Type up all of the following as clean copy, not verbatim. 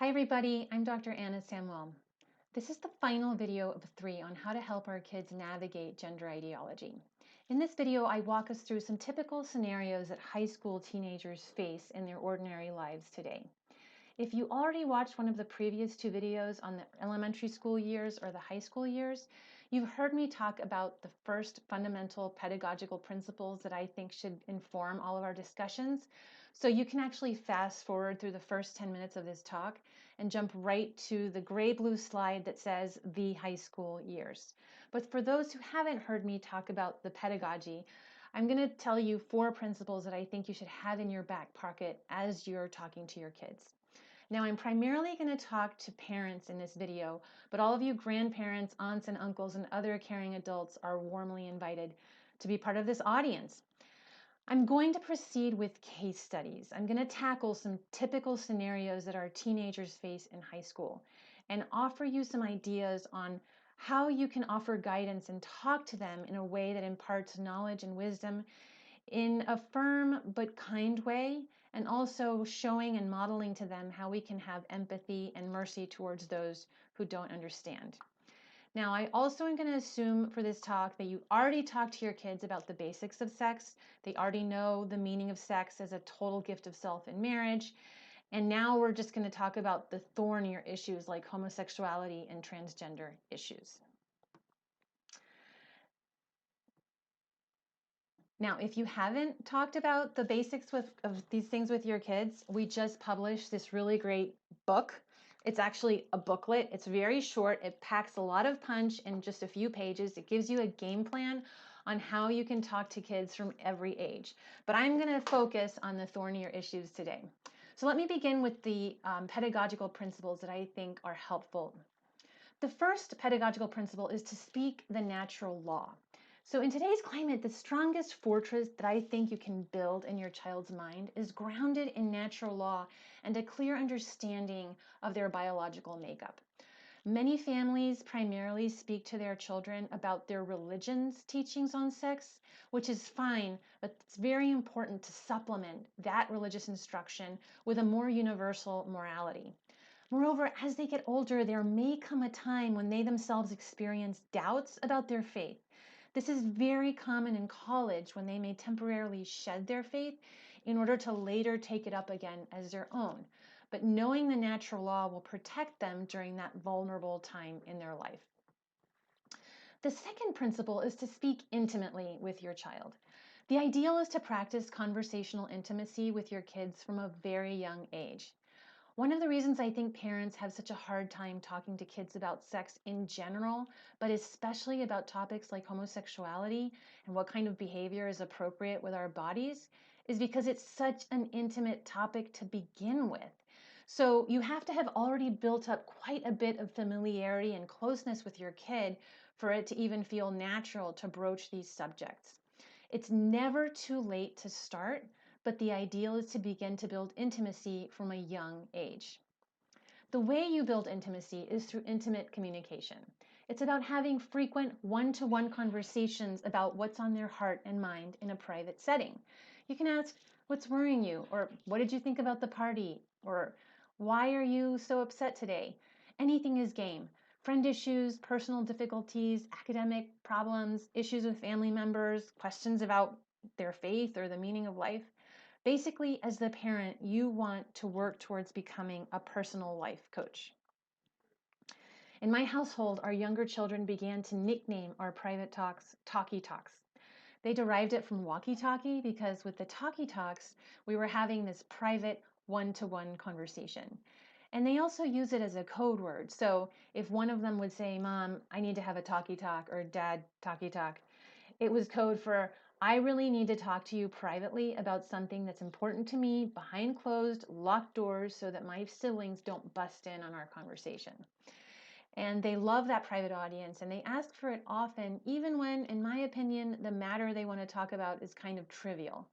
Hi everybody, I'm Dr. Anna Samuel. This is the final video of 3 on how to help our kids navigate gender ideology. In this video, I walk us through some typical scenarios that high school teenagers face in their ordinary lives today. If you already watched one of the previous 2 videos on the elementary school years or the high school years, you've heard me talk about the first fundamental pedagogical principles that I think should inform all of our discussions. So you can actually fast forward through the first 10 minutes of this talk and jump right to the gray-blue slide that says the high school years. But for those who haven't heard me talk about the pedagogy, I'm going to tell you 4 principles that I think you should have in your back pocket as you're talking to your kids. Now, I'm primarily going to talk to parents in this video, but all of you grandparents, aunts and uncles, and other caring adults are warmly invited to be part of this audience. I'm going to proceed with case studies. I'm going to tackle some typical scenarios that our teenagers face in high school and offer you some ideas on how you can offer guidance and talk to them in a way that imparts knowledge and wisdom in a firm but kind way, and also showing and modeling to them how we can have empathy and mercy towards those who don't understand. Now, I also am going to assume for this talk that you already talked to your kids about the basics of sex. They already know the meaning of sex as a total gift of self in marriage. And now we're just going to talk about the thornier issues like homosexuality and transgender issues. Now, if you haven't talked about the basics of these things with your kids, we just published this really great book. It's actually a booklet. It's very short. It packs a lot of punch in just a few pages. It gives you a game plan on how you can talk to kids from every age. But I'm going to focus on the thornier issues today. So let me begin with the pedagogical principles that I think are helpful. The first pedagogical principle is to speak the natural law. So in today's climate, the strongest fortress that I think you can build in your child's mind is grounded in natural law and a clear understanding of their biological makeup. Many families primarily speak to their children about their religion's teachings on sex, which is fine, but it's very important to supplement that religious instruction with a more universal morality. Moreover, as they get older, there may come a time when they themselves experience doubts about their faith. This is very common in college when they may temporarily shed their faith in order to later take it up again as their own. But knowing the natural law will protect them during that vulnerable time in their life. The second principle is to speak intimately with your child. The ideal is to practice conversational intimacy with your kids from a very young age. One of the reasons I think parents have such a hard time talking to kids about sex in general, but especially about topics like homosexuality and what kind of behavior is appropriate with our bodies, is because it's such an intimate topic to begin with. So you have to have already built up quite a bit of familiarity and closeness with your kid for it to even feel natural to broach these subjects. It's never too late to start, but the ideal is to begin to build intimacy from a young age. The way you build intimacy is through intimate communication. It's about having frequent one-to-one conversations about what's on their heart and mind in a private setting. You can ask, what's worrying you? Or what did you think about the party? Or why are you so upset today? Anything is game. Friend issues, personal difficulties, academic problems, issues with family members, questions about their faith or the meaning of life. Basically, as the parent, you want to work towards becoming a personal life coach. In my household, our younger children began to nickname our private talks talkie talks. They derived it from walkie-talkie because with the talkie talks, we were having this private one-to-one conversation. And they also use it as a code word. So if one of them would say, Mom, I need to have a talkie talk, or Dad, talkie talk, it was code for, I really need to talk to you privately about something that's important to me behind closed, locked doors so that my siblings don't bust in on our conversation. And they love that private audience and they ask for it often, even when, in my opinion, the matter they want to talk about is kind of trivial.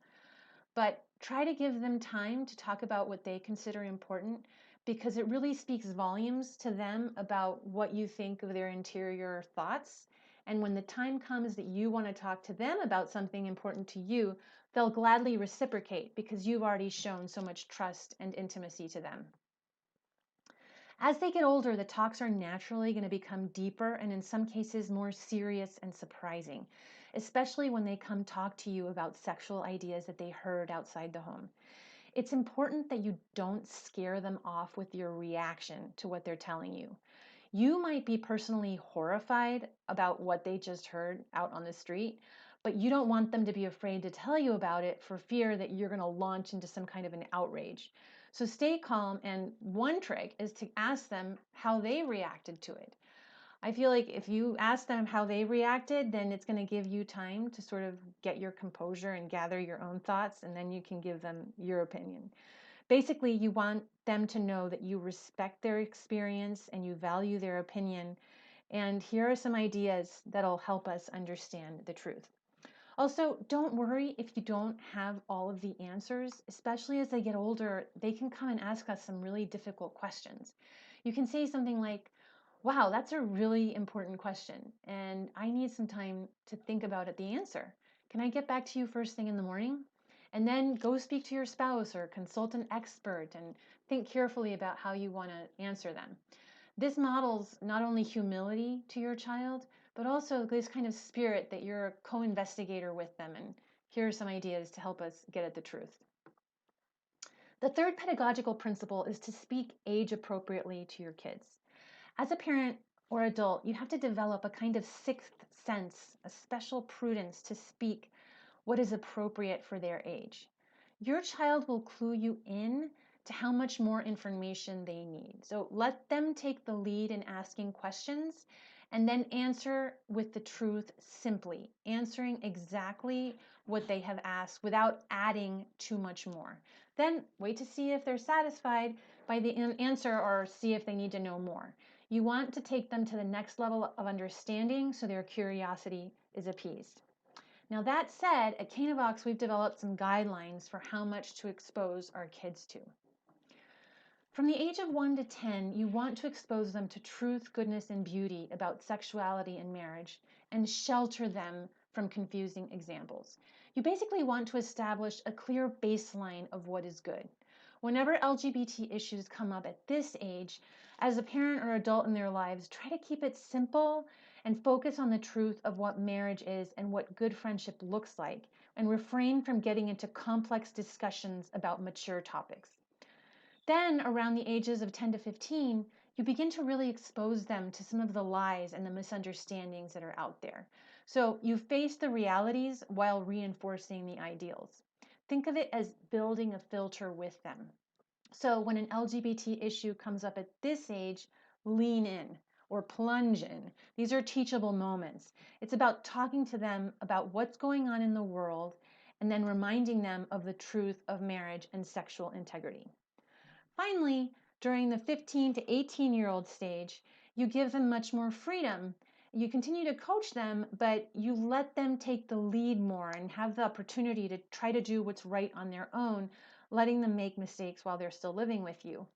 But try to give them time to talk about what they consider important because it really speaks volumes to them about what you think of their interior thoughts. And when the time comes that you want to talk to them about something important to you, they'll gladly reciprocate because you've already shown so much trust and intimacy to them. As they get older, the talks are naturally going to become deeper and in some cases more serious and surprising, especially when they come talk to you about sexual ideas that they heard outside the home. It's important that you don't scare them off with your reaction to what they're telling you. You might be personally horrified about what they just heard out on the street, but you don't want them to be afraid to tell you about it for fear that you're going to launch into some kind of an outrage. So stay calm, and one trick is to ask them how they reacted to it. I feel like if you ask them how they reacted, then it's going to give you time to sort of get your composure and gather your own thoughts, and then you can give them your opinion. Basically, you want them to know that you respect their experience and you value their opinion. And here are some ideas that'll help us understand the truth. Also, don't worry if you don't have all of the answers, especially as they get older, they can come and ask us some really difficult questions. You can say something like, wow, that's a really important question, and I need some time to think about it, the answer. Can I get back to you first thing in the morning? And then go speak to your spouse or consult an expert and think carefully about how you want to answer them. This models not only humility to your child, but also this kind of spirit that you're a co-investigator with them. And here are some ideas to help us get at the truth. The third pedagogical principle is to speak age appropriately to your kids. As a parent or adult, you have to develop a kind of sixth sense, a special prudence to speak what is appropriate for their age. Your child will clue you in to how much more information they need. So let them take the lead in asking questions and then answer with the truth simply, answering exactly what they have asked without adding too much more. Then wait to see if they're satisfied by the answer or see if they need to know more. You want to take them to the next level of understanding so their curiosity is appeased. Now, that said, at Canavox, we've developed some guidelines for how much to expose our kids to. From the age of 1 to 10, you want to expose them to truth, goodness, and beauty about sexuality and marriage and shelter them from confusing examples. You basically want to establish a clear baseline of what is good. Whenever LGBT issues come up at this age, as a parent or adult in their lives, try to keep it simple and focus on the truth of what marriage is and what good friendship looks like, and refrain from getting into complex discussions about mature topics. Then, around the ages of 10 to 15, you begin to really expose them to some of the lies and the misunderstandings that are out there. So you face the realities while reinforcing the ideals. Think of it as building a filter with them. So when an LGBT issue comes up at this age, lean in or plunge in. These are teachable moments. It's about talking to them about what's going on in the world and then reminding them of the truth of marriage and sexual integrity. Finally, during the 15 to 18-year-old stage, you give them much more freedom. You continue to coach them, but you let them take the lead more and have the opportunity to try to do what's right on their own, letting them make mistakes while they're still living with you.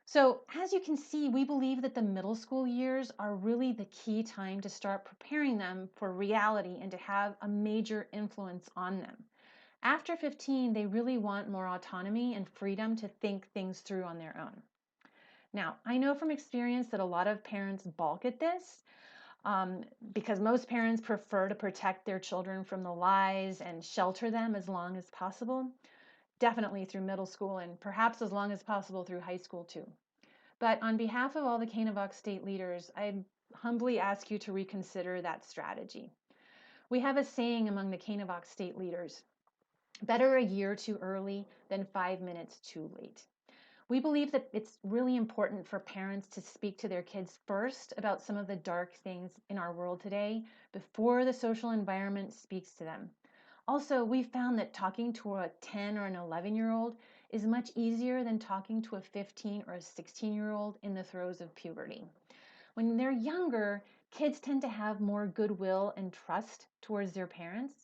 So, as you can see, we believe that the middle school years are really the key time to start preparing them for reality and to have a major influence on them. After 15, they really want more autonomy and freedom to think things through on their own. Now, I know from experience that a lot of parents balk at this because most parents prefer to protect their children from the lies and shelter them as long as possible, definitely through middle school and perhaps as long as possible through high school too. But on behalf of all the Canavox state leaders, I humbly ask you to reconsider that strategy. We have a saying among the Canavox state leaders: better a year too early than 5 minutes too late. We believe that it's really important for parents to speak to their kids first about some of the dark things in our world today before the social environment speaks to them. Also, we found that talking to a 10 or an 11-year-old is much easier than talking to a 15 or a 16-year-old in the throes of puberty. When they're younger, kids tend to have more goodwill and trust towards their parents.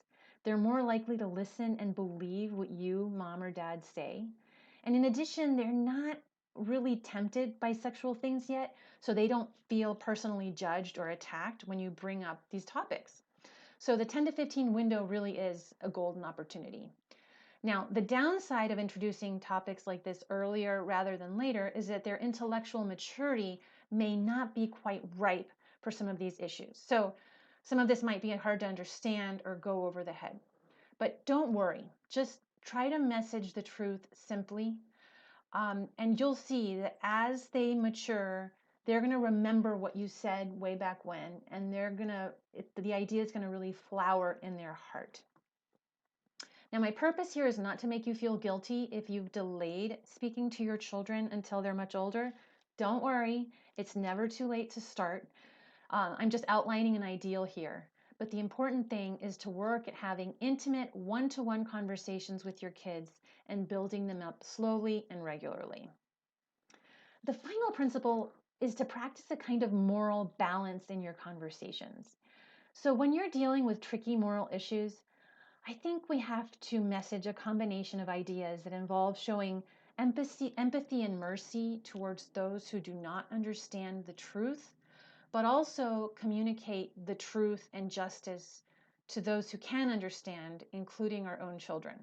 They're more likely to listen and believe what you, mom or dad, say. And in addition, they're not really tempted by sexual things yet, so they don't feel personally judged or attacked when you bring up these topics. So the 10 to 15 window really is a golden opportunity. Now, the downside of introducing topics like this earlier rather than later is that their intellectual maturity may not be quite ripe for some of these issues. So some of this might be hard to understand or go over the head. But don't worry, just try to message the truth simply. And you'll see that as they mature, they're going to remember what you said way back when, and the idea is going to really flower in their heart. Now, my purpose here is not to make you feel guilty if you've delayed speaking to your children until they're much older. Don't worry, it's never too late to start. I'm just outlining an ideal here. But the important thing is to work at having intimate one-to-one conversations with your kids and building them up slowly and regularly. The final principle is to practice a kind of moral balance in your conversations. So when you're dealing with tricky moral issues, I think we have to message a combination of ideas that involve showing empathy and mercy towards those who do not understand the truth, but also communicate the truth and justice to those who can understand, including our own children.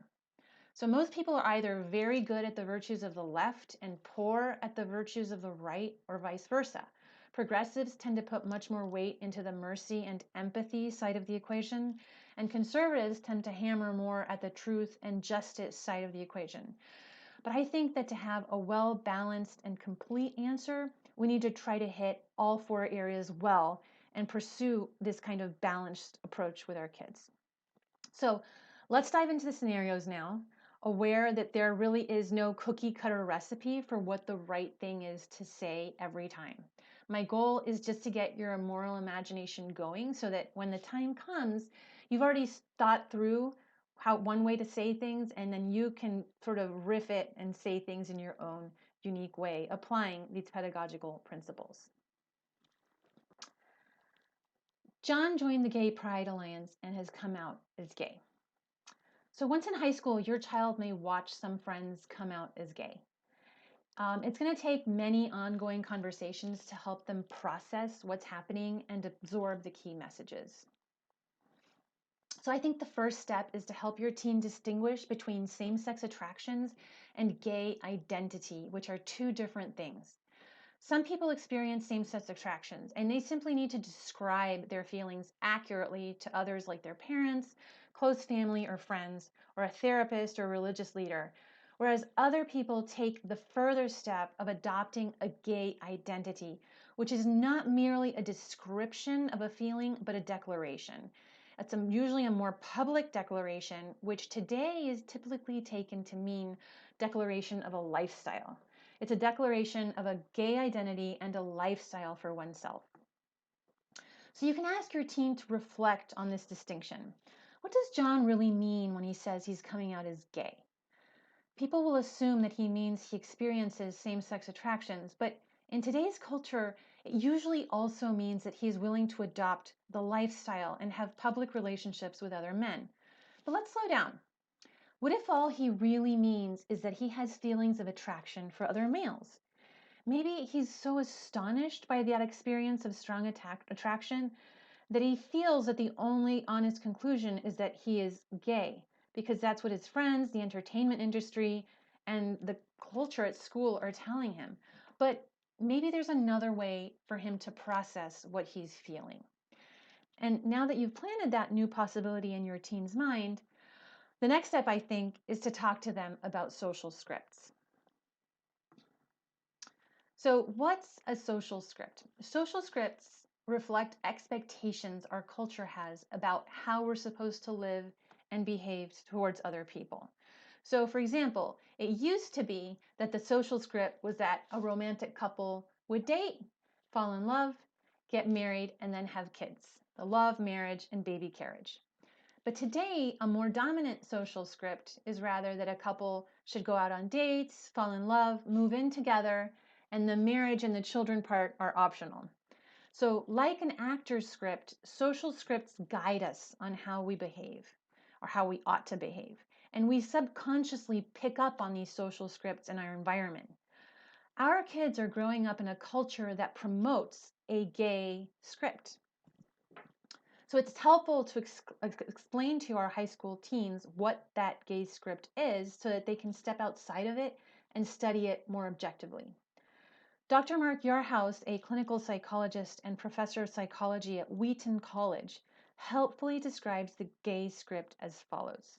So most people are either very good at the virtues of the left and poor at the virtues of the right, or vice versa. Progressives tend to put much more weight into the mercy and empathy side of the equation, and conservatives tend to hammer more at the truth and justice side of the equation. But I think that to have a well-balanced and complete answer, we need to try to hit all four areas well and pursue this kind of balanced approach with our kids. So let's dive into the scenarios now, aware that there really is no cookie cutter recipe for what the right thing is to say every time. My goal is just to get your moral imagination going so that when the time comes, you've already thought through how one way to say things, and then you can sort of riff it and say things in your own unique way, applying these pedagogical principles. John joined the Gay Pride Alliance and has come out as gay. So once in high school, your child may watch some friends come out as gay. It's going to take many ongoing conversations to help them process what's happening and absorb the key messages. So I think the first step is to help your teen distinguish between same-sex attractions and gay identity, which are two different things. Some people experience same-sex attractions, and they simply need to describe their feelings accurately to others like their parents, close family or friends, or a therapist or religious leader, whereas other people take the further step of adopting a gay identity, which is not merely a description of a feeling, but a declaration. It's usually a more public declaration, which today is typically taken to mean declaration of a lifestyle. It's a declaration of a gay identity and a lifestyle for oneself. So you can ask your teen to reflect on this distinction. What does John really mean when he says he's coming out as gay? People will assume that he means he experiences same-sex attractions, but in today's culture, it usually also means that he's willing to adopt the lifestyle and have public relationships with other men. But let's slow down. What if all he really means is that he has feelings of attraction for other males? Maybe he's so astonished by that experience of strong attraction that he feels that the only honest conclusion is that he is gay, because that's what his friends, the entertainment industry, and the culture at school are telling him. But maybe there's another way for him to process what he's feeling. And now that you've planted that new possibility in your teen's mind, the next step, I think, is to talk to them about social scripts. So what's a social script? Social scripts reflect expectations our culture has about how we're supposed to live and behave towards other people. So for example, it used to be that the social script was that a romantic couple would date, fall in love, get married, and then have kids. The love, marriage, and baby carriage. But today, a more dominant social script is rather that a couple should go out on dates, fall in love, move in together, and the marriage and the children part are optional. So like an actor's script, social scripts guide us on how we behave or how we ought to behave. And we subconsciously pick up on these social scripts in our environment. Our kids are growing up in a culture that promotes a gay script. So it's helpful to explain to our high school teens what that gay script is so that they can step outside of it and study it more objectively. Dr. Mark Yarhouse, a clinical psychologist and professor of psychology at Wheaton College, helpfully describes the gay script as follows.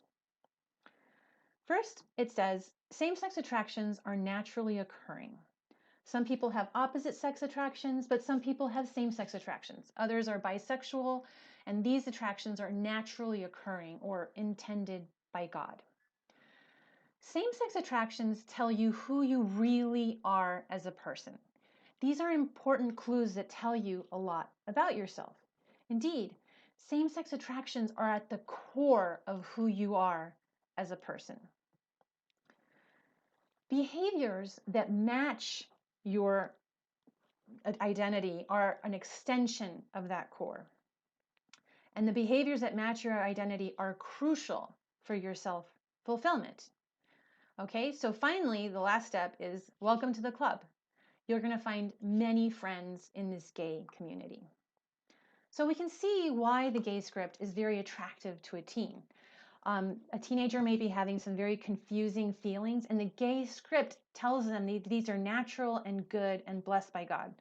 First, it says, same-sex attractions are naturally occurring. Some people have opposite sex attractions, but some people have same-sex attractions. Others are bisexual, and these attractions are naturally occurring or intended by God. Same-sex attractions tell you who you really are as a person. These are important clues that tell you a lot about yourself. Indeed, same-sex attractions are at the core of who you are as a person. Behaviors that match your identity are an extension of that core. And the behaviors that match your identity are crucial for your self-fulfillment. Okay, so finally, the last step is welcome to the club. You're going to find many friends in this gay community. So we can see why the gay script is very attractive to a teen. A teenager may be having some very confusing feelings, and the gay script tells them these are natural and good and blessed by God.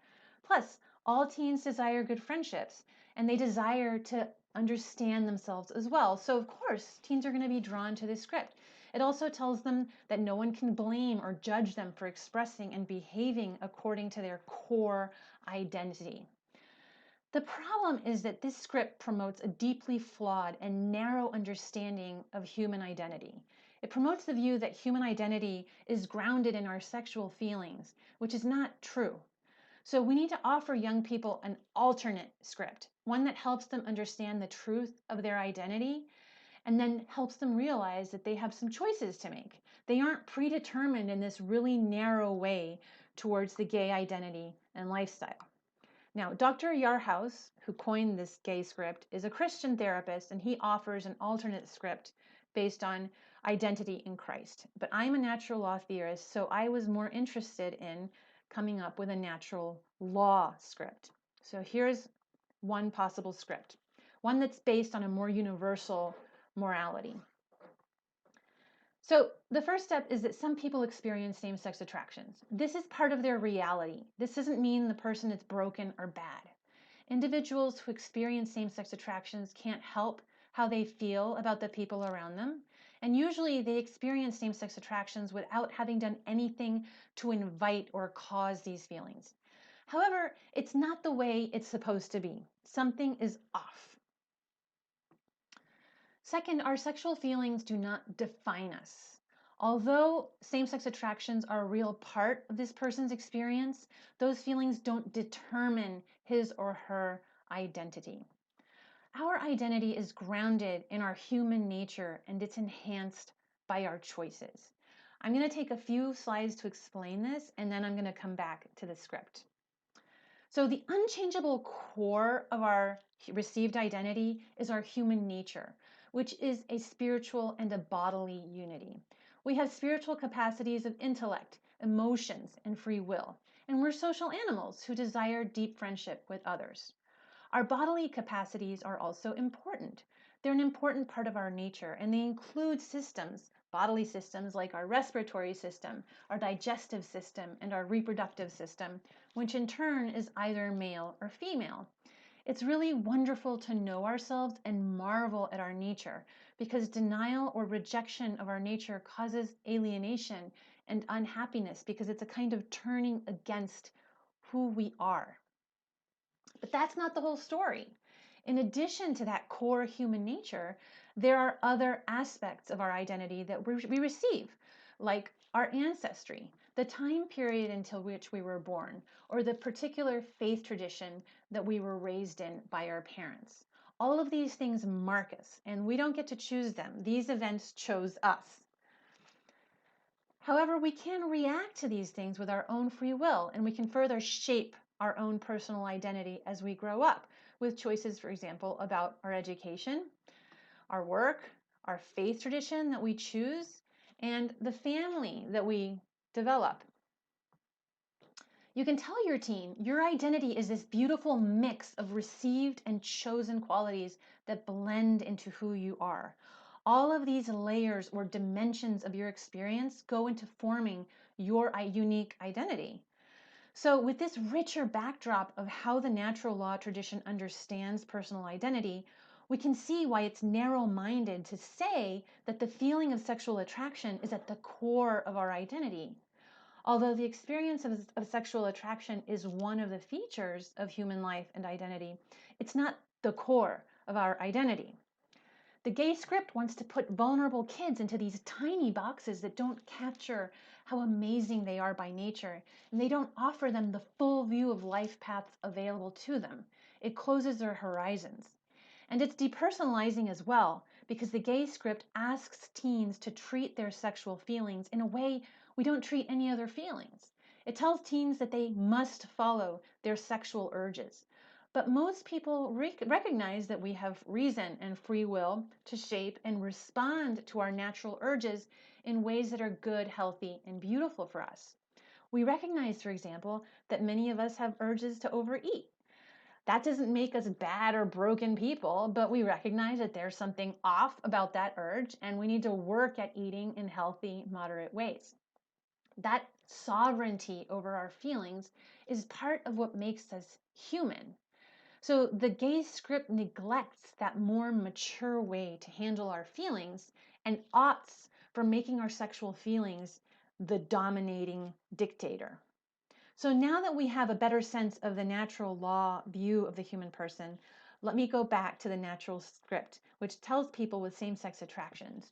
Plus, all teens desire good friendships, and they desire to understand themselves as well. So, of course, teens are going to be drawn to this script. It also tells them that no one can blame or judge them for expressing and behaving according to their core identity. The problem is that this script promotes a deeply flawed and narrow understanding of human identity. It promotes the view that human identity is grounded in our sexual feelings, which is not true. So we need to offer young people an alternate script, one that helps them understand the truth of their identity and then helps them realize that they have some choices to make. They aren't predetermined in this really narrow way towards the gay identity and lifestyle. Now, Dr. Yarhouse, who coined this gay script, is a Christian therapist, and he offers an alternate script based on identity in Christ. But I'm a natural law theorist, so I was more interested in coming up with a natural law script. So here's one possible script, one that's based on a more universal morality. So the first step is that some people experience same-sex attractions. This is part of their reality. This doesn't mean the person is broken or bad. Individuals who experience same-sex attractions can't help how they feel about the people around them. And usually they experience same-sex attractions without having done anything to invite or cause these feelings. However, it's not the way it's supposed to be. Something is off. Second, our sexual feelings do not define us. Although same-sex attractions are a real part of this person's experience, those feelings don't determine his or her identity. Our identity is grounded in our human nature, and it's enhanced by our choices. I'm going to take a few slides to explain this, and then I'm going to come back to the script. So the unchangeable core of our received identity is our human nature, which is a spiritual and a bodily unity. We have spiritual capacities of intellect, emotions, and free will, and we're social animals who desire deep friendship with others. Our bodily capacities are also important. They're an important part of our nature, and they include systems, bodily systems like our respiratory system, our digestive system, and our reproductive system, which in turn is either male or female. It's really wonderful to know ourselves and marvel at our nature, because denial or rejection of our nature causes alienation and unhappiness because it's a kind of turning against who we are. But that's not the whole story. In addition to that core human nature, there are other aspects of our identity that we receive, like our ancestry, the time period until which we were born, or the particular faith tradition that we were raised in by our parents. All of these things mark us, and we don't get to choose them. These events chose us. However, we can react to these things with our own free will, and we can further shape our own personal identity as we grow up with choices, for example, about our education, our work, our faith tradition that we choose, and the family that we develop. You can tell your teen your identity is this beautiful mix of received and chosen qualities that blend into who you are. All of these layers or dimensions of your experience go into forming your unique identity. So, with this richer backdrop of how the natural law tradition understands personal identity, we can see why it's narrow minded to say that the feeling of sexual attraction is at the core of our identity. Although the experience of sexual attraction is one of the features of human life and identity, it's not the core of our identity. The gay script wants to put vulnerable kids into these tiny boxes that don't capture how amazing they are by nature, and they don't offer them the full view of life paths available to them. It closes their horizons. And it's depersonalizing as well, because the gay script asks teens to treat their sexual feelings in a way we don't treat any other feelings. It tells teens that they must follow their sexual urges. But most people recognize that we have reason and free will to shape and respond to our natural urges in ways that are good, healthy, and beautiful for us. We recognize, for example, that many of us have urges to overeat. That doesn't make us bad or broken people, but we recognize that there's something off about that urge and we need to work at eating in healthy, moderate ways. That sovereignty over our feelings is part of what makes us human. So the gay script neglects that more mature way to handle our feelings and opts for making our sexual feelings the dominating dictator. So now that we have a better sense of the natural law view of the human person, let me go back to the natural script, which tells people with same-sex attractions.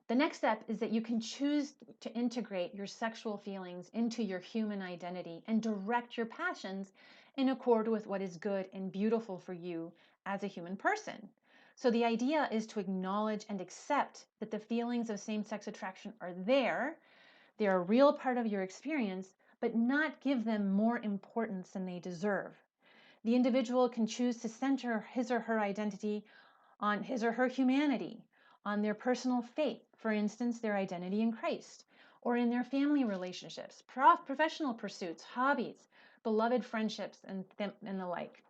The next step is that you can choose to integrate your sexual feelings into your human identity and direct your passions in accord with what is good and beautiful for you as a human person. So the idea is to acknowledge and accept that the feelings of same-sex attraction are there. They're a real part of your experience, but not give them more importance than they deserve. The individual can choose to center his or her identity on his or her humanity, on their personal faith, for instance, their identity in Christ, or in their family relationships, professional pursuits, hobbies, beloved friendships, and the like.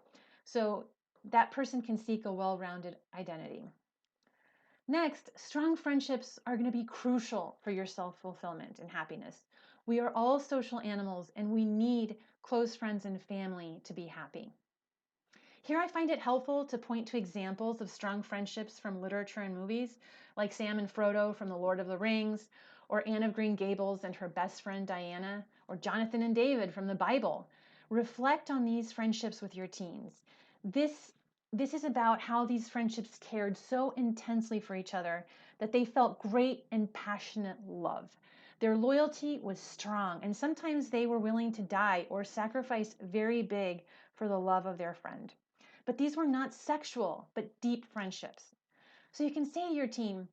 So that person can seek a well-rounded identity. Next, strong friendships are going to be crucial for your self-fulfillment and happiness. We are all social animals and we need close friends and family to be happy. Here I find it helpful to point to examples of strong friendships from literature and movies, like Sam and Frodo from The Lord of the Rings, or Anne of Green Gables and her best friend Diana, or Jonathan and David from the Bible. Reflect on these friendships with your teens. This is about how these friendships cared so intensely for each other that they felt great and passionate love. Their loyalty was strong, and sometimes they were willing to die or sacrifice very big for the love of their friend. But these were not sexual, but deep friendships. So you can say to your team,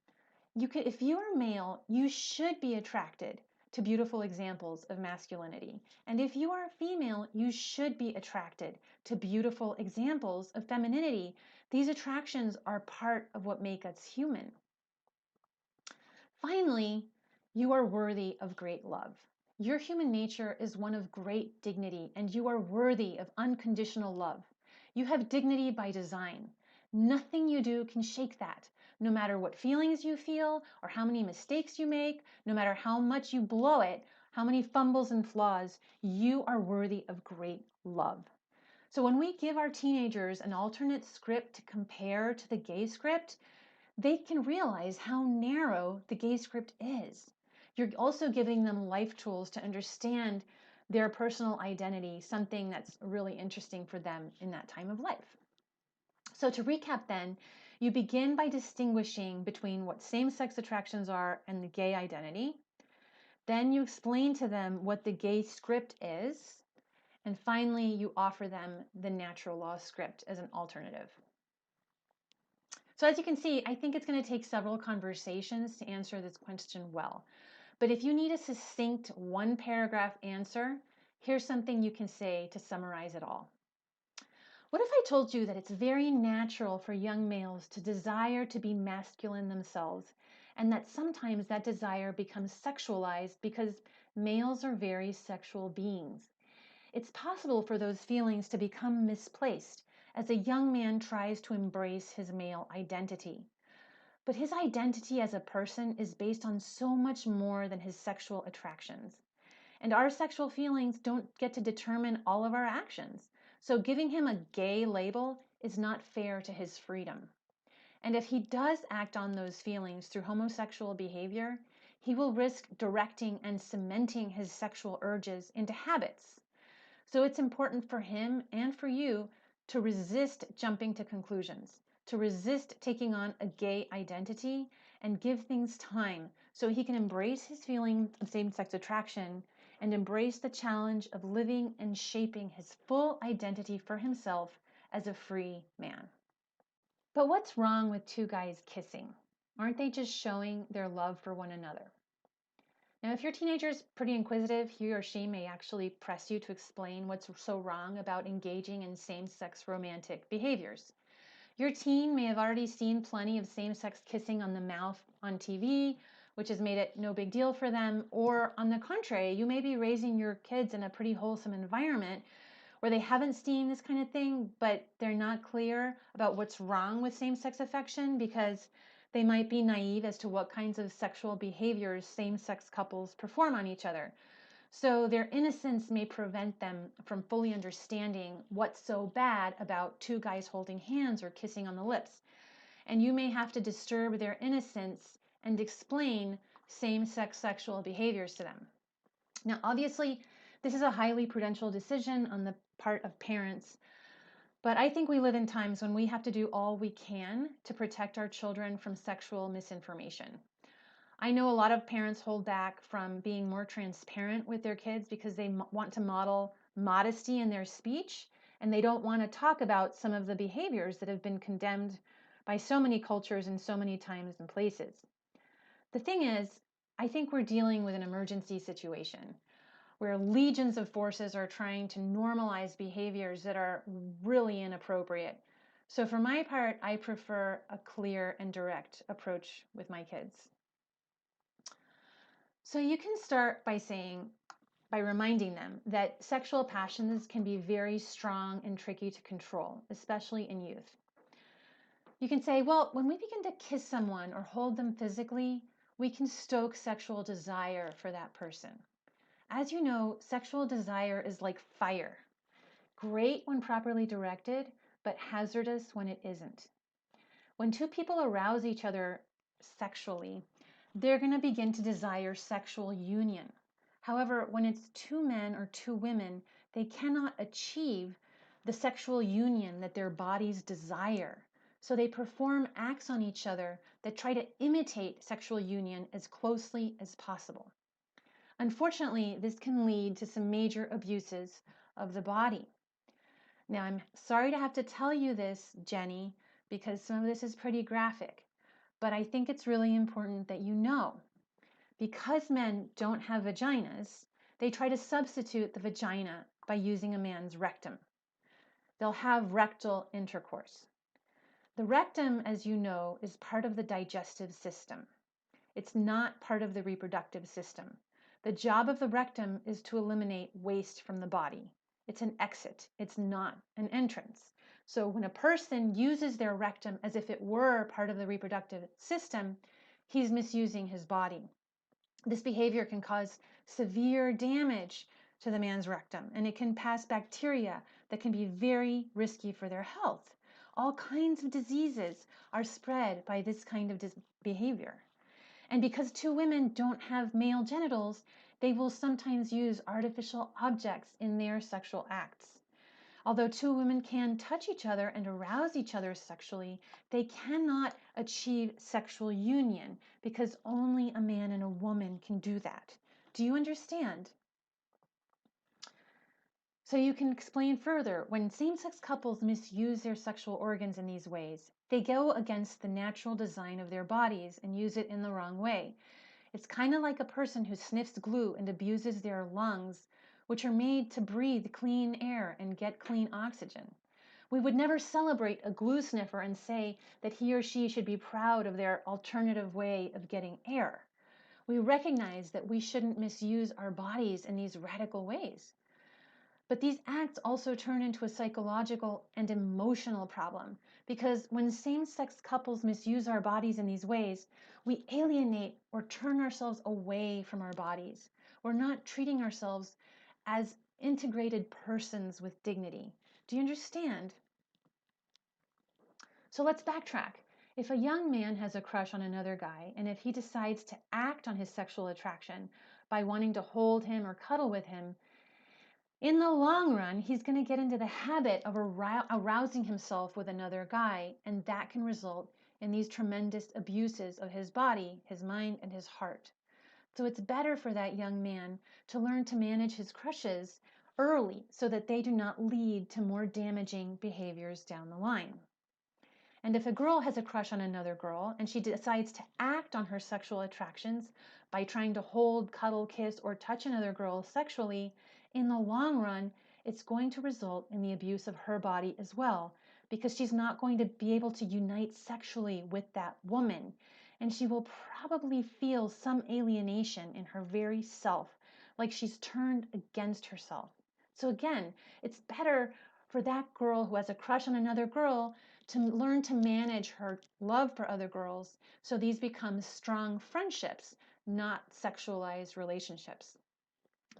if you are male, you should be attracted to beautiful examples of masculinity. And if you are female, you should be attracted to beautiful examples of femininity. These attractions are part of what make us human. Finally, you are worthy of great love. Your human nature is one of great dignity, and you are worthy of unconditional love. You have dignity by design. Nothing you do can shake that. No matter what feelings you feel or how many mistakes you make, no matter how much you blow it, how many fumbles and flaws, you are worthy of great love. So when we give our teenagers an alternate script to compare to the gay script, they can realize how narrow the gay script is. You're also giving them life tools to understand their personal identity, something that's really interesting for them in that time of life. So to recap then, you begin by distinguishing between what same-sex attractions are and the gay identity. Then you explain to them what the gay script is. And finally, you offer them the natural law script as an alternative. So as you can see, I think it's going to take several conversations to answer this question well. But if you need a succinct one-paragraph answer, here's something you can say to summarize it all. What if I told you that it's very natural for young males to desire to be masculine themselves and that sometimes that desire becomes sexualized because males are very sexual beings. It's possible for those feelings to become misplaced as a young man tries to embrace his male identity. But his identity as a person is based on so much more than his sexual attractions. And our sexual feelings don't get to determine all of our actions. So giving him a gay label is not fair to his freedom. And if he does act on those feelings through homosexual behavior, he will risk directing and cementing his sexual urges into habits. So it's important for him and for you to resist jumping to conclusions, to resist taking on a gay identity, and give things time so he can embrace his feeling of same-sex attraction and embrace the challenge of living and shaping his full identity for himself as a free man. But what's wrong with two guys kissing? Aren't they just showing their love for one another? Now, if your teenager is pretty inquisitive, he or she may actually press you to explain what's so wrong about engaging in same-sex romantic behaviors. Your teen may have already seen plenty of same-sex kissing on the mouth on TV, which has made it no big deal for them. Or on the contrary, you may be raising your kids in a pretty wholesome environment where they haven't seen this kind of thing, but they're not clear about what's wrong with same-sex affection because they might be naive as to what kinds of sexual behaviors same-sex couples perform on each other. So their innocence may prevent them from fully understanding what's so bad about two guys holding hands or kissing on the lips. And you may have to disturb their innocence and explain same-sex sexual behaviors to them. Now, obviously, this is a highly prudential decision on the part of parents, but I think we live in times when we have to do all we can to protect our children from sexual misinformation. I know a lot of parents hold back from being more transparent with their kids because they want to model modesty in their speech, and they don't want to talk about some of the behaviors that have been condemned by so many cultures and so many times and places. The thing is, I think we're dealing with an emergency situation where legions of forces are trying to normalize behaviors that are really inappropriate. So for my part, I prefer a clear and direct approach with my kids. So you can start by reminding them that sexual passions can be very strong and tricky to control, especially in youth. You can say, well, when we begin to kiss someone or hold them physically, we can stoke sexual desire for that person. As you know, sexual desire is like fire. Great when properly directed, but hazardous when it isn't. When two people arouse each other sexually, they're going to begin to desire sexual union. However, when it's two men or two women, they cannot achieve the sexual union that their bodies desire. So they perform acts on each other that try to imitate sexual union as closely as possible. Unfortunately, this can lead to some major abuses of the body. Now, I'm sorry to have to tell you this, Jenny, because some of this is pretty graphic, but I think it's really important that you know. Because men don't have vaginas, they try to substitute the vagina by using a man's rectum. They'll have rectal intercourse. The rectum, as you know, is part of the digestive system. It's not part of the reproductive system. The job of the rectum is to eliminate waste from the body. It's an exit. It's not an entrance. So when a person uses their rectum as if it were part of the reproductive system, he's misusing his body. This behavior can cause severe damage to the man's rectum, and it can pass bacteria that can be very risky for their health. All kinds of diseases are spread by this kind of behavior. And because two women don't have male genitals, they will sometimes use artificial objects in their sexual acts. Although two women can touch each other and arouse each other sexually, they cannot achieve sexual union because only a man and a woman can do that. Do you understand? So you can explain further, when same-sex couples misuse their sexual organs in these ways, they go against the natural design of their bodies and use it in the wrong way. It's kind of like a person who sniffs glue and abuses their lungs, which are made to breathe clean air and get clean oxygen. We would never celebrate a glue sniffer and say that he or she should be proud of their alternative way of getting air. We recognize that we shouldn't misuse our bodies in these radical ways. But these acts also turn into a psychological and emotional problem because when same sex couples misuse our bodies in these ways, we alienate or turn ourselves away from our bodies. We're not treating ourselves as integrated persons with dignity. Do you understand? So let's backtrack. If a young man has a crush on another guy, and if he decides to act on his sexual attraction by wanting to hold him or cuddle with him, in the long run, he's going to get into the habit of arousing himself with another guy, and that can result in these tremendous abuses of his body, his mind, and his heart. So it's better for that young man to learn to manage his crushes early so that they do not lead to more damaging behaviors down the line. And if a girl has a crush on another girl and she decides to act on her sexual attractions by trying to hold, cuddle, kiss, or touch another girl sexually, in the long run, it's going to result in the abuse of her body as well, because she's not going to be able to unite sexually with that woman. And she will probably feel some alienation in her very self, like she's turned against herself. So again, it's better for that girl who has a crush on another girl to learn to manage her love for other girls so these become strong friendships, not sexualized relationships.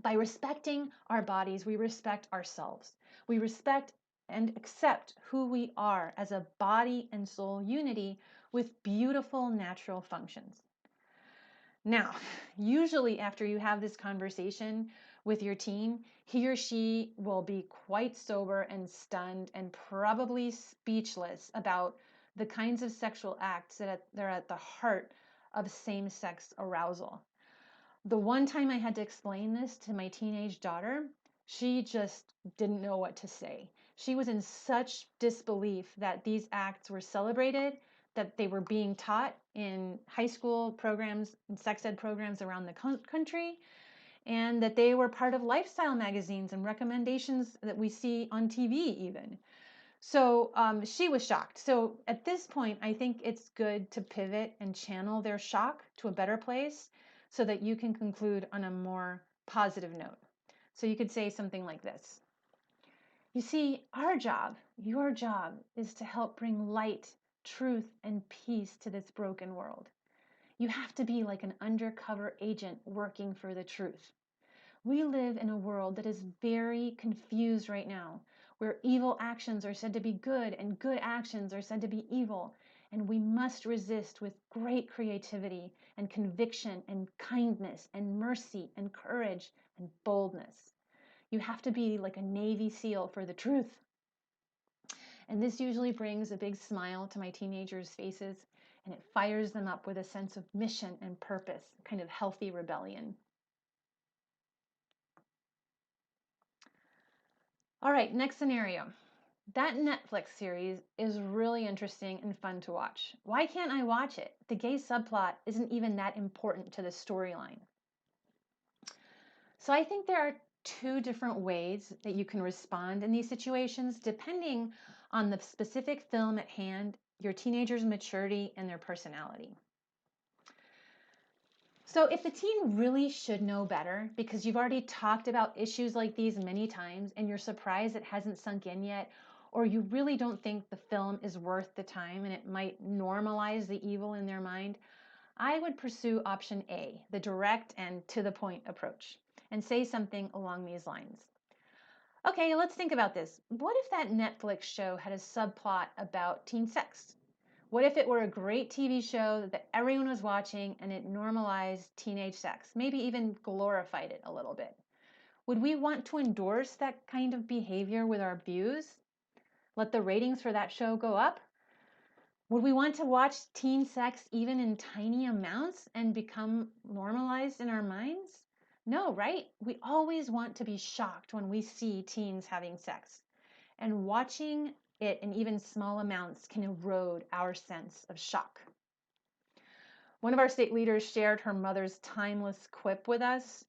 By respecting our bodies, we respect ourselves. We respect and accept who we are as a body and soul unity with beautiful natural functions. Now, usually after you have this conversation with your teen, he or she will be quite sober and stunned and probably speechless about the kinds of sexual acts that are at the heart of same-sex arousal. The one time I had to explain this to my teenage daughter, she just didn't know what to say. She was in such disbelief that these acts were celebrated, that they were being taught in high school programs and sex ed programs around the country, and that they were part of lifestyle magazines and recommendations that we see on TV even. So she was shocked. So at this point, I think it's good to pivot and channel their shock to a better place so that you can conclude on a more positive note. So you could say something like this. You see, our job, your job, is to help bring light, truth, and peace to this broken world. You have to be like an undercover agent working for the truth. We live in a world that is very confused right now, where evil actions are said to be good and good actions are said to be evil. And we must resist with great creativity and conviction and kindness and mercy and courage and boldness. You have to be like a Navy SEAL for the truth. And this usually brings a big smile to my teenagers' faces, and it fires them up with a sense of mission and purpose, kind of healthy rebellion. All right, next scenario. That Netflix series is really interesting and fun to watch. Why can't I watch it? The gay subplot isn't even that important to the storyline. So I think there are two different ways that you can respond in these situations depending on the specific film at hand, your teenager's maturity, and their personality. So if the teen really should know better because you've already talked about issues like these many times and you're surprised it hasn't sunk in yet, or you really don't think the film is worth the time and it might normalize the evil in their mind, I would pursue option A, the direct and to the point approach, and say something along these lines. Okay, let's think about this. What if that Netflix show had a subplot about teen sex? What if it were a great TV show that everyone was watching and it normalized teenage sex, maybe even glorified it a little bit? Would we want to endorse that kind of behavior with our views? Let the ratings for that show go up? Would we want to watch teen sex even in tiny amounts and become normalized in our minds? No, right? We always want to be shocked when we see teens having sex. And watching it in even small amounts can erode our sense of shock. One of our state leaders shared her mother's timeless quip with us.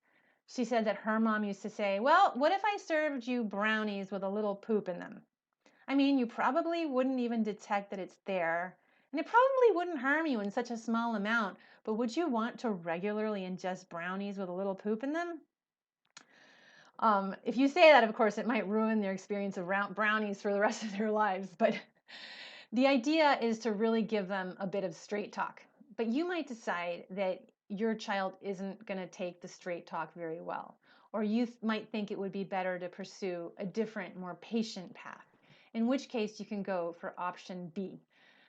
She said that her mom used to say, "Well, what if I served you brownies with a little poop in them?" I mean, you probably wouldn't even detect that it's there, and it probably wouldn't harm you in such a small amount, but would you want to regularly ingest brownies with a little poop in them? If you say that, of course, it might ruin their experience of brownies for the rest of their lives, but the idea is to really give them a bit of straight talk. But you might decide that your child isn't going to take the straight talk very well, or you might think it would be better to pursue a different, more patient path, in which case you can go for option B,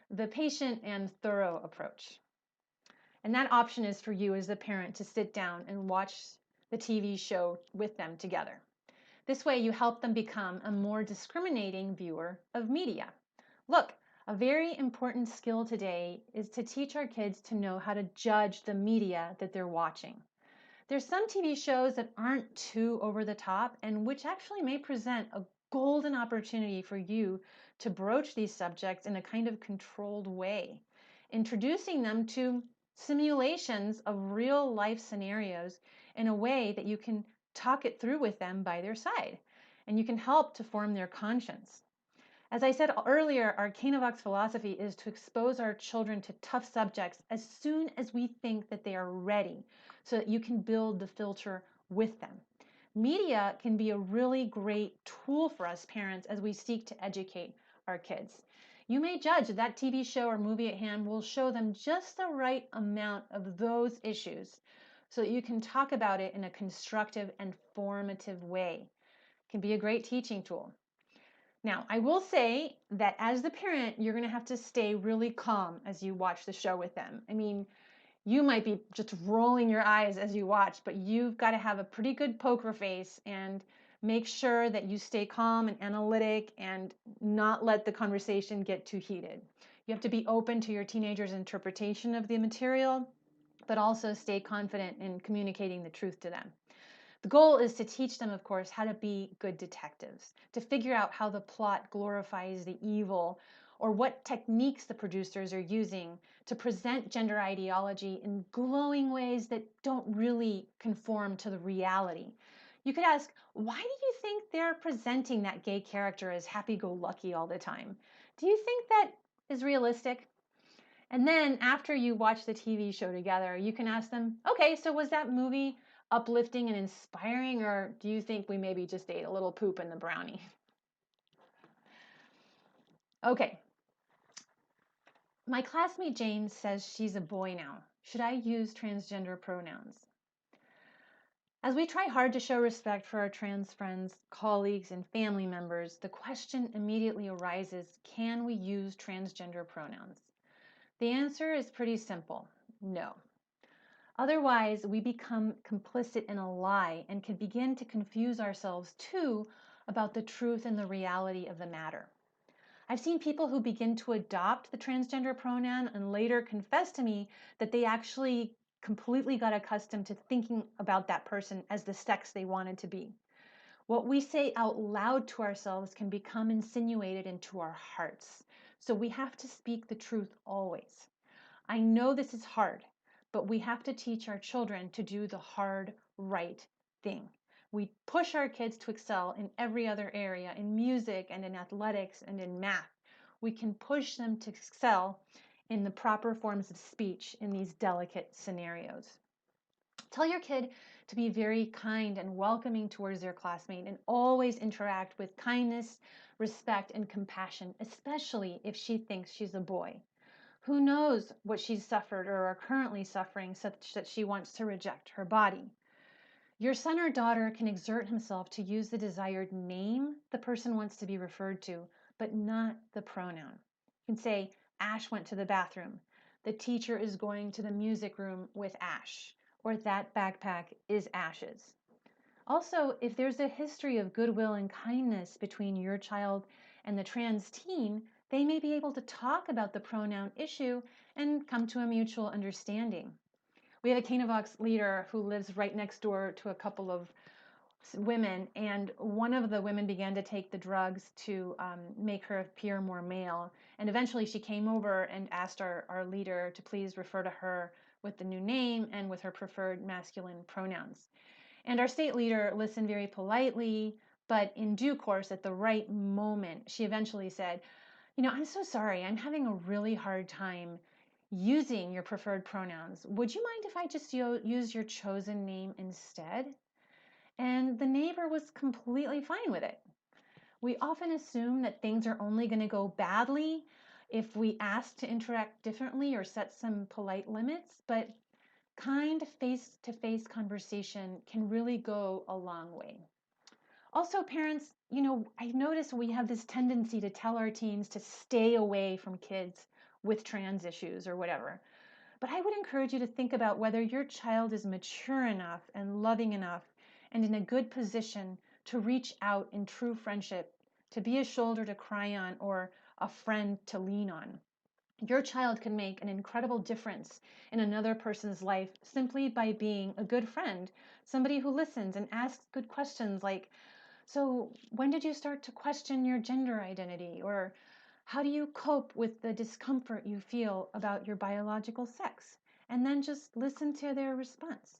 the patient and thorough approach. And that option is for you as the parent to sit down and watch the TV show with them together. This way, you help them become a more discriminating viewer of media. Look, a very important skill today is to teach our kids to know how to judge the media that they're watching. There's some TV shows that aren't too over the top and which actually may present a golden opportunity for you to broach these subjects in a kind of controlled way, introducing them to simulations of real life scenarios in a way that you can talk it through with them by their side, and you can help to form their conscience. As I said earlier, our Canavox philosophy is to expose our children to tough subjects as soon as we think that they are ready, so that you can build the filter with them. Media can be a really great tool for us parents as we seek to educate our kids. You may judge that TV show or movie at hand will show them just the right amount of those issues so that you can talk about it in a constructive and formative way. It can be a great teaching tool. Now, I will say that as the parent, you're going to have to stay really calm as you watch the show with them. I mean, you might be just rolling your eyes as you watch, but you've got to have a pretty good poker face and make sure that you stay calm and analytic and not let the conversation get too heated. You have to be open to your teenager's interpretation of the material, but also stay confident in communicating the truth to them. The goal is to teach them, of course, how to be good detectives, to figure out how the plot glorifies the evil, or what techniques the producers are using to present gender ideology in glowing ways that don't really conform to the reality. You could ask, why do you think they're presenting that gay character as happy-go-lucky all the time? Do you think that is realistic? And then after you watch the TV show together, you can ask them, okay, so was that movie uplifting and inspiring, or do you think we maybe just ate a little poop in the brownie? Okay, my classmate James says she's a boy now. Should I use transgender pronouns? As we try hard to show respect for our trans friends, colleagues, and family members, the question immediately arises, can we use transgender pronouns? The answer is pretty simple, no. Otherwise, we become complicit in a lie and can begin to confuse ourselves too about the truth and the reality of the matter. I've seen people who begin to adopt the transgender pronoun and later confess to me that they actually completely got accustomed to thinking about that person as the sex they wanted to be. What we say out loud to ourselves can become insinuated into our hearts. So we have to speak the truth always. I know this is hard, but we have to teach our children to do the hard, right thing. We push our kids to excel in every other area, in music and in athletics and in math. We can push them to excel in the proper forms of speech in these delicate scenarios. Tell your kid to be very kind and welcoming towards their classmate and always interact with kindness, respect, and compassion, especially if she thinks she's a boy. Who knows what she's suffered or are currently suffering such that she wants to reject her body? Your son or daughter can exert himself to use the desired name the person wants to be referred to, but not the pronoun. You can say, Ash went to the bathroom. The teacher is going to the music room with Ash, or that backpack is Ash's. Also, if there's a history of goodwill and kindness between your child and the trans teen, they may be able to talk about the pronoun issue and come to a mutual understanding. We have a Canavox leader who lives right next door to a couple of women, and one of the women began to take the drugs to make her appear more male. And eventually she came over and asked our leader to please refer to her with the new name and with her preferred masculine pronouns. And our state leader listened very politely, But in due course, at the right moment, she eventually said, I'm so sorry. I'm having a really hard time using your preferred pronouns. Would you mind if I just use your chosen name instead? And the neighbor was completely fine with it. We often assume that things are only going to go badly if we ask to interact differently or set some polite limits, but kind face-to-face conversation can really go a long way. Also, parents, I've noticed we have this tendency to tell our teens to stay away from kids with trans issues or whatever. But I would encourage you to think about whether your child is mature enough and loving enough and in a good position to reach out in true friendship, to be a shoulder to cry on or a friend to lean on. Your child can make an incredible difference in another person's life simply by being a good friend, somebody who listens and asks good questions like, so when did you start to question your gender identity? Or how do you cope with the discomfort you feel about your biological sex? And then just listen to their response.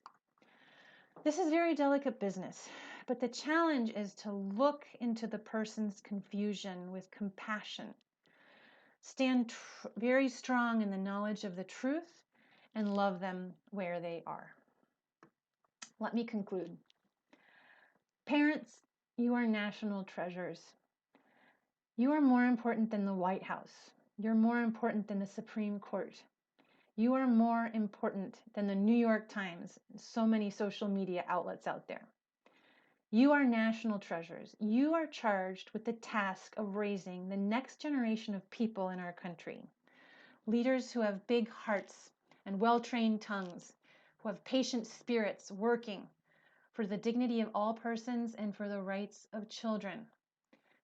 This is very delicate business, but the challenge is to look into the person's confusion with compassion. Stand very strong in the knowledge of the truth and love them where they are. Let me conclude. Parents, you are national treasures. You are more important than the White House. You're more important than the Supreme Court. You are more important than the New York Times and so many social media outlets out there. You are national treasures. You are charged with the task of raising the next generation of people in our country. Leaders who have big hearts and well-trained tongues, who have patient spirits working for the dignity of all persons and for the rights of children.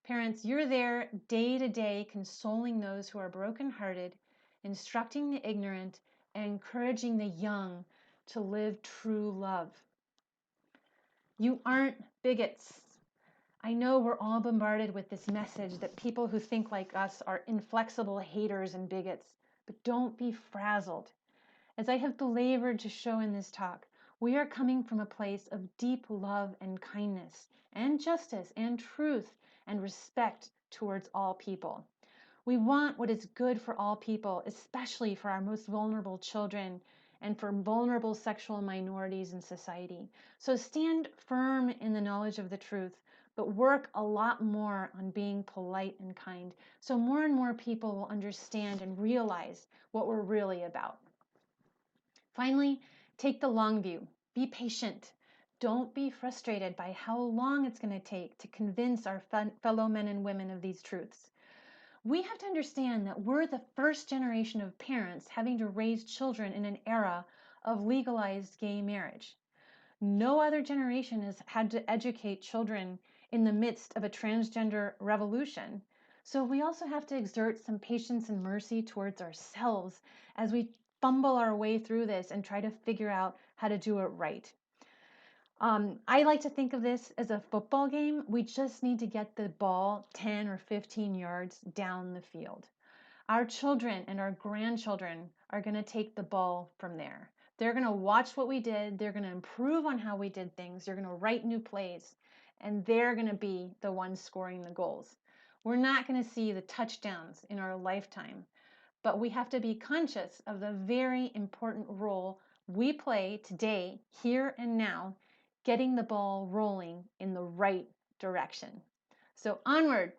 Parents, you're there day to day consoling those who are brokenhearted, instructing the ignorant, and encouraging the young to live true love. You aren't bigots. I know we're all bombarded with this message that people who think like us are inflexible haters and bigots, but don't be frazzled. As I have belabored to show in this talk, we are coming from a place of deep love and kindness and justice and truth and respect towards all people. We want what is good for all people, especially for our most vulnerable children and for vulnerable sexual minorities in society. So stand firm in the knowledge of the truth, but work a lot more on being polite and kind so more and more people will understand and realize what we're really about. Finally, take the long view. Be patient. Don't be frustrated by how long it's going to take to convince our fellow men and women of these truths. We have to understand that we're the first generation of parents having to raise children in an era of legalized gay marriage. No other generation has had to educate children in the midst of a transgender revolution. So we also have to exert some patience and mercy towards ourselves as we fumble our way through this and try to figure out how to do it right. I like to think of this as a football game. We just need to get the ball 10 or 15 yards down the field. Our children and our grandchildren are going to take the ball from there. They're going to watch what we did. They're going to improve on how we did things. They're going to write new plays, and they're going to be the ones scoring the goals. We're not going to see the touchdowns in our lifetime, but we have to be conscious of the very important role we play today, here and now, getting the ball rolling in the right direction. So onward.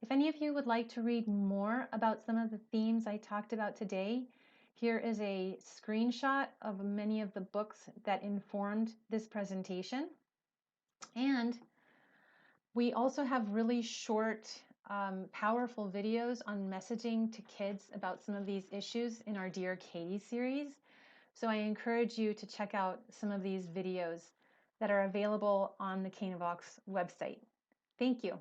If any of you would like to read more about some of the themes I talked about today, here is a screenshot of many of the books that informed this presentation. And we also have really short, powerful videos on messaging to kids about some of these issues in our Dear Katie series. So I encourage you to check out some of these videos that are available on the Canavox website. Thank you.